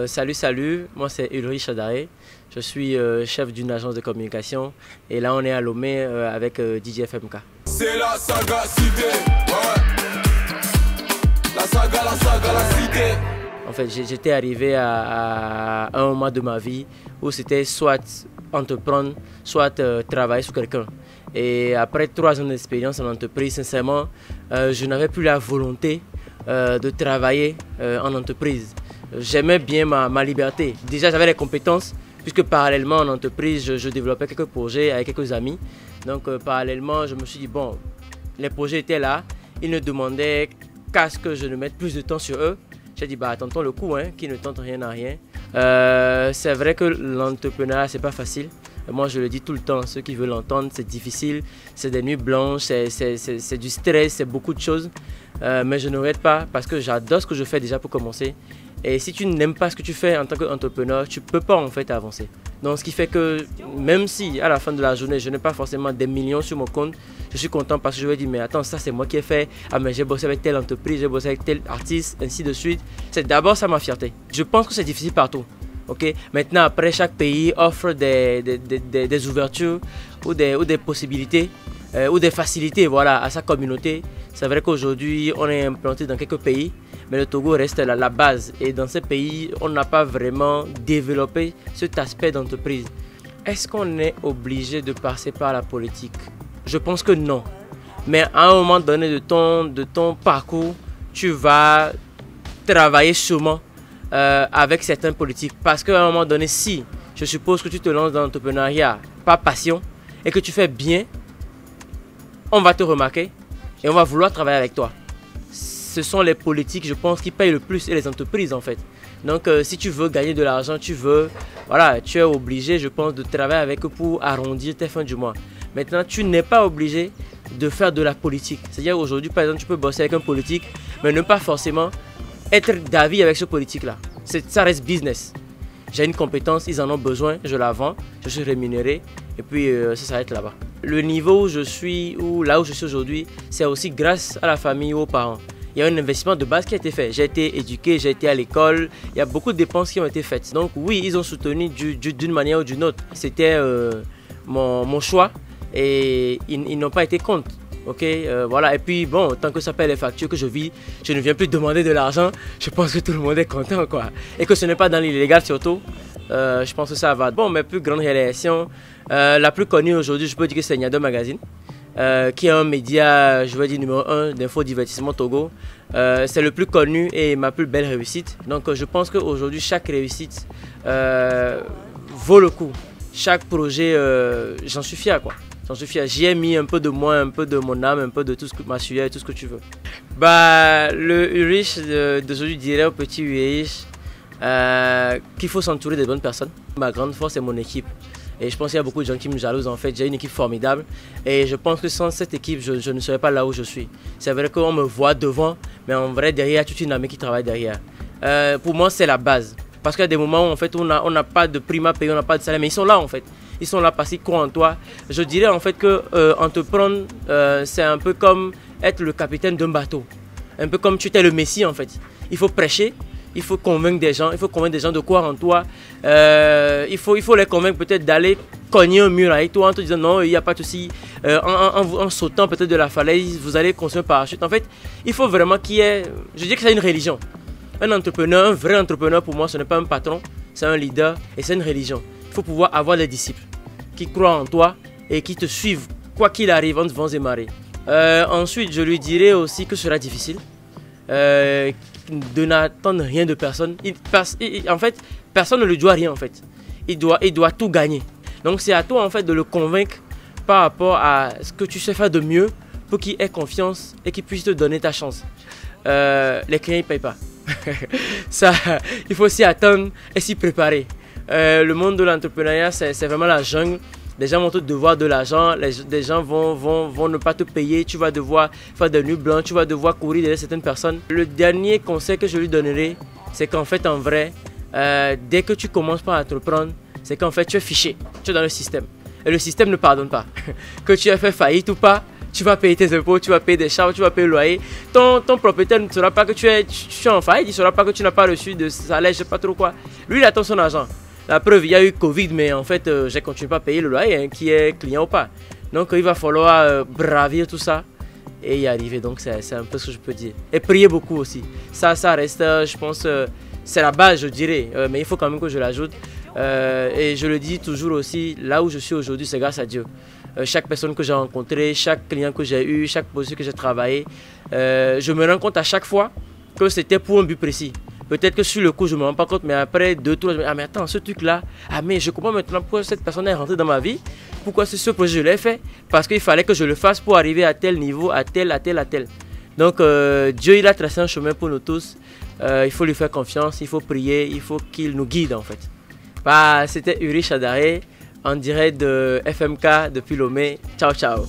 Salut, moi c'est Ulrich Chadaé, je suis chef d'une agence de communication et là on est à Lomé avec DJ FMK. C'est la saga cité, ouais. La saga, la cité. En fait j'étais arrivé à un moment de ma vie où c'était soit entreprendre, soit travailler sur quelqu'un. Et après 3 ans d'expérience en entreprise, sincèrement, je n'avais plus la volonté de travailler en entreprise. J'aimais bien ma liberté. Déjà, j'avais les compétences, puisque parallèlement en entreprise, je développais quelques projets avec quelques amis. Donc, parallèlement, je me suis dit, bon, les projets étaient là. Ils ne demandaient qu'à ce que je ne mette plus de temps sur eux. J'ai dit, bah, tentons le coup, hein, qui ne tente rien à rien. C'est vrai que l'entrepreneuriat, c'est pas facile. Moi, je le dis tout le temps, ceux qui veulent l'entendre, c'est difficile. C'est des nuits blanches, c'est du stress, c'est beaucoup de choses. Mais je ne regrette pas parce que j'adore ce que je fais déjà pour commencer. Et si tu n'aimes pas ce que tu fais en tant qu'entrepreneur, tu ne peux pas en fait avancer. Donc ce qui fait que même si à la fin de la journée, je n'ai pas forcément des millions sur mon compte, je suis content parce que je vais dire mais attends, ça c'est moi qui ai fait, ah mais j'ai bossé avec telle entreprise, j'ai bossé avec tel artiste, ainsi de suite. C'est d'abord ça ma fierté. Je pense que c'est difficile partout. Okay? Maintenant après chaque pays offre des ouvertures ou des possibilités ou des facilités voilà, à sa communauté. C'est vrai qu'aujourd'hui on est implanté dans quelques pays. Mais le Togo reste la base et dans ces pays, on n'a pas vraiment développé cet aspect d'entreprise. Est-ce qu'on est obligé de passer par la politique? Je pense que non. Mais à un moment donné de ton parcours, tu vas travailler sûrement avec certains politiques. Parce qu'à un moment donné, si je suppose que tu te lances dans l'entrepreneuriat par passion et que tu fais bien, on va te remarquer et on va vouloir travailler avec toi. Ce sont les politiques, je pense, qui payent le plus et les entreprises en fait. Donc si tu veux gagner de l'argent, tu es obligé, je pense, de travailler avec eux pour arrondir tes fins du mois. Maintenant, tu n'es pas obligé de faire de la politique. C'est-à-dire aujourd'hui, par exemple, tu peux bosser avec un politique, mais ne pas forcément être d'avis avec ce politique-là. Ça reste business. J'ai une compétence, ils en ont besoin, je la vends, je suis rémunéré et puis ça s'arrête là-bas. Le niveau où je suis, ou là où je suis aujourd'hui, c'est aussi grâce à la famille ou aux parents. Il y a un investissement de base qui a été fait. J'ai été éduqué, j'ai été à l'école. Il y a beaucoup de dépenses qui ont été faites. Donc oui, ils ont soutenu d'une manière ou d'une autre. C'était mon choix et ils n'ont pas été contre. Okay, voilà. Et puis bon, tant que ça paie les factures que je vis, je ne viens plus demander de l'argent. Je pense que tout le monde est content, quoi. Et que ce n'est pas dans l'illégal surtout. Je pense que ça va. Bon, mes plus grandes réalisations, la plus connue aujourd'hui, je peux dire que c'est Niado Magazine. Qui est un média, je vais dire numéro 1 d'infodivertissement Togo. C'est le plus connu et ma plus belle réussite. Donc je pense qu'aujourd'hui chaque réussite vaut le coup. Chaque projet, j'en suis fier quoi. J'en suis fier. J'y ai mis un peu de moi, un peu de mon âme, un peu de tout ce que ma sueur et tout ce que tu veux. Bah le Ulrich d'aujourd'hui dirait au petit Ulrich qu'il faut s'entourer des bonnes personnes. Ma grande force est mon équipe. Et je pense qu'il y a beaucoup de gens qui me jalousent en fait. J'ai une équipe formidable et je pense que sans cette équipe, je ne serais pas là où je suis. C'est vrai qu'on me voit devant, mais en vrai derrière, il y a toute une armée qui travaille derrière. Pour moi, c'est la base. Parce qu'il y a des moments où en fait, on n'a pas de prime à payer, on n'a pas de salaire, mais ils sont là en fait. Ils sont là parce qu'ils croient en toi. Je dirais en fait que entreprendre, c'est un peu comme être le capitaine d'un bateau. Un peu comme tu étais le messie en fait. Il faut prêcher. Il faut convaincre des gens, de croire en toi. Il faut les convaincre peut-être d'aller cogner un mur avec toi en te disant non, il n'y a pas de souci. En sautant peut-être de la falaise, vous allez construire un parachute. En fait, il faut vraiment qu'il y ait, je dis que c'est une religion. Un entrepreneur, un vrai entrepreneur pour moi, ce n'est pas un patron, c'est un leader et c'est une religion. Il faut pouvoir avoir des disciples qui croient en toi et qui te suivent, quoi qu'il arrive, entre vents et marées. Ensuite, je lui dirais aussi que ce sera difficile. De n'attendre rien de personne. En fait, personne ne lui doit rien en fait. Il doit tout gagner. Donc c'est à toi en fait de le convaincre par rapport à ce que tu sais faire de mieux pour qu'il ait confiance et qu'il puisse te donner ta chance. Les clients ne payent pas. Ça, il faut s'y attendre et s'y préparer. Le monde de l'entrepreneuriat, c'est vraiment la jungle. Les gens vont te devoir de l'argent, les gens vont ne pas te payer, tu vas devoir faire des nuits blanches, tu vas devoir courir derrière certaines personnes. Le dernier conseil que je lui donnerai, c'est qu'en fait, en vrai, dès que tu commences par entreprendre, c'est qu'en fait, tu es fiché, tu es dans le système. Et le système ne pardonne pas. Que tu aies fait faillite ou pas, tu vas payer tes impôts, tu vas payer des charges, tu vas payer le loyer. Ton propriétaire ne saura pas que tu es en faillite, il ne saura pas que tu n'as pas reçu de salaire, je ne sais pas trop quoi. Lui, il attend son argent. La preuve, il y a eu Covid, mais en fait, j'ai continué pas à payer le loyer, hein, qui est client ou pas. Donc, il va falloir bravir tout ça et y arriver. Donc, c'est un peu ce que je peux dire. Et prier beaucoup aussi. Ça reste, je pense, c'est la base, je dirais. Mais il faut quand même que je l'ajoute. Et je le dis toujours aussi, là où je suis aujourd'hui, c'est grâce à Dieu. Chaque personne que j'ai rencontrée, chaque client que j'ai eu, chaque position que j'ai travaillé, je me rends compte à chaque fois que c'était pour un but précis. Peut-être que sur le coup, je ne me rends pas compte, mais après 2 tours, je me dis, ah mais attends, ce truc-là, ah mais je comprends maintenant pourquoi cette personne est rentrée dans ma vie, pourquoi ce projet je l'ai fait, parce qu'il fallait que je le fasse pour arriver à tel niveau, à tel. Donc Dieu, il a tracé un chemin pour nous tous, il faut lui faire confiance, il faut prier, il faut qu'il nous guide en fait. Bah, c'était Uri Chadaré, en direct de FMK depuis Lomé. Ciao, ciao.